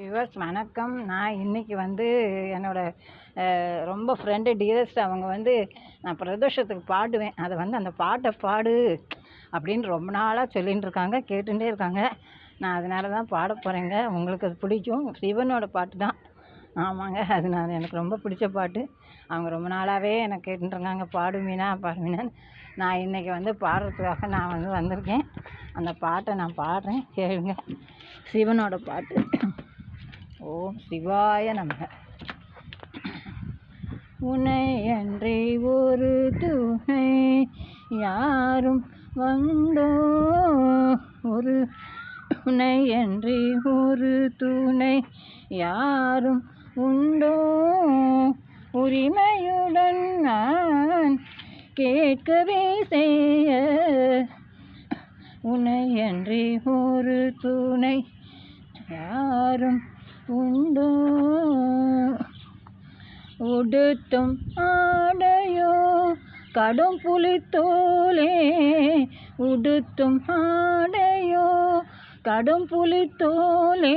Viewers வணக்கம். நான் இன்றைக்கி ரொம்ப ஃப்ரெண்டு டியரஸ்ட் அவங்க நான் பிரதோஷத்துக்கு பாடுவேன். அதை அந்த பாட்டை பாடு அப்படின்னு ரொம்ப நாளாக சொல்லிகிட்டு இருக்காங்க, கேட்டுகிட்டே இருக்காங்க. நான் அதனால தான் பாட போகிறேங்க. உங்களுக்கு அது பிடிக்கும். சிவனோட பாட்டு தான். ஆமாங்க, அது எனக்கு ரொம்ப பிடிச்ச பாட்டு. அவங்க ரொம்ப நாளாகவே எனக்கு கேட்டுருக்காங்க, பாடுவீனா பாடுவீனான்னு. நான் இன்றைக்கி பாடுறதுக்காக நான் வந்திருக்கேன். அந்த பாட்டை நான் பாடுறேன், கேளுங்க. சிவனோட பாட்டு. ஓம் சிவாய நமக. உன்னை அன்றி ஒரு துணை யாரும் வந்தோ, ஒரு உன்னை அன்றி ஒரு துணை யாரும் உண்டோ, உரிமையுடன் நான் கேட்கவே செய்ய, உன்னை அன்றி ஒரு துணை யாரும் உண்டோ, உடுத்தும் ஆடையோ கடும் புலித்தோலே, உடுத்தும் ஆடையோ கடும் புலித்தோலே,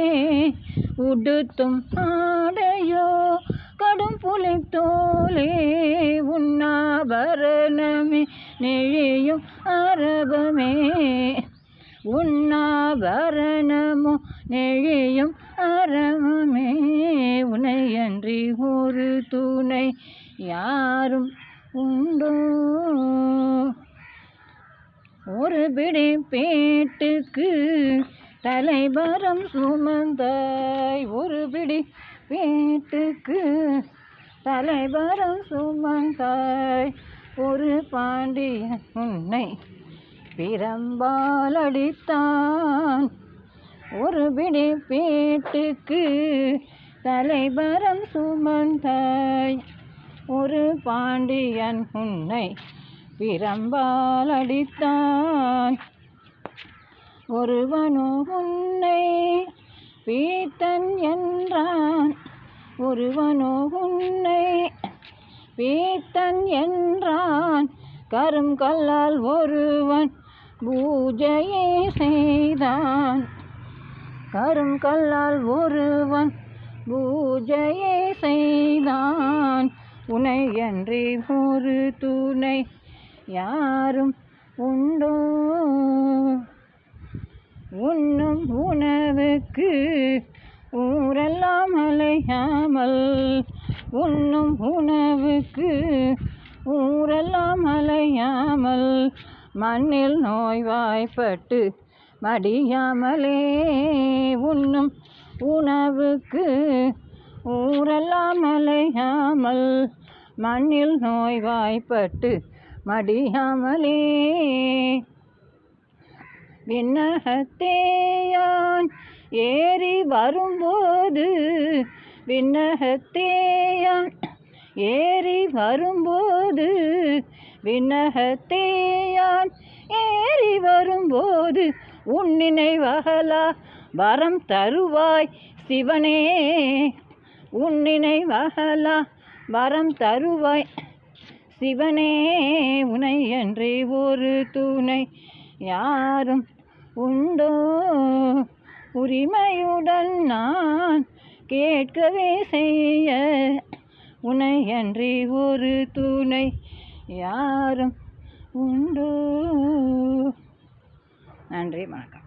உடுத்தும் ஆடையோ கடும் புலித்தோலே, உண்ணாபரணமே நெழியும் அரபமே, உண்ணாபரணமோ நெழியும் அரபமே, உன்னை அன்றி ஒரு துணை யாரும் உண்டோ, ஒரு பிடி பேட்டுக்கு தலைபரம் சுமந்தாய், ஒரு பிடி பேட்டுக்கு தலைபரம் சுமந்தாய், ஒரு பாண்டியன் உன்னை பிரம்பால் அடித்தான், ஒரு பிடி பேட்டுக்கு தலைபரம் சுமந்தாய், ஒரு பாண்டியன் உன்னை பிரம்பால் அடித்தான், ஒருவனோ உன்னை பீத்தன் என்றான், ஒருவனோ உன்னை பீத்தன் என்றான், கரும் கல்லால் ஒருவன் பூஜையை செய்தான், கரும் கல்லால் ஒருவன் பூஜையை செய்தான், உன்னை அன்றி ஒரு துணை யாரும் உண்டோ, உண்ணும் உணவுக்கு ஊரெல்லாம் அலையாமல், உண்ணும் உணவுக்கு ஊரெல்லாம் அலையாமல், மண்ணில் நோய்வாய்ப்பட்டு மடியாமலே, உண்ணும் உணவுக்கு ஊரெல்லாம் அலையாமல், மண்ணில் நோய்வாய்ப்பட்டு மடியாமலே, விண்ணகத்தேயான் ஏறி வரும்போது, விண்ணகத்தேயான் ஏறி வரும்போது, விண்ணகத்தேயான் ஏறி வரும்போது, உன் நினைவகலா வரம் தருவாய் சிவனே, உன் நினைவகலா வரம் தருவாய் சிவனே, உன்னை அன்றி ஒரு துணை யாரும் உண்டோ, உரிமையுடன் நான் கேட்கவே செய்ய, உன்னை அன்றி ஒரு துணை யாரும் உண்டோ. நன்றி, வணக்கம்.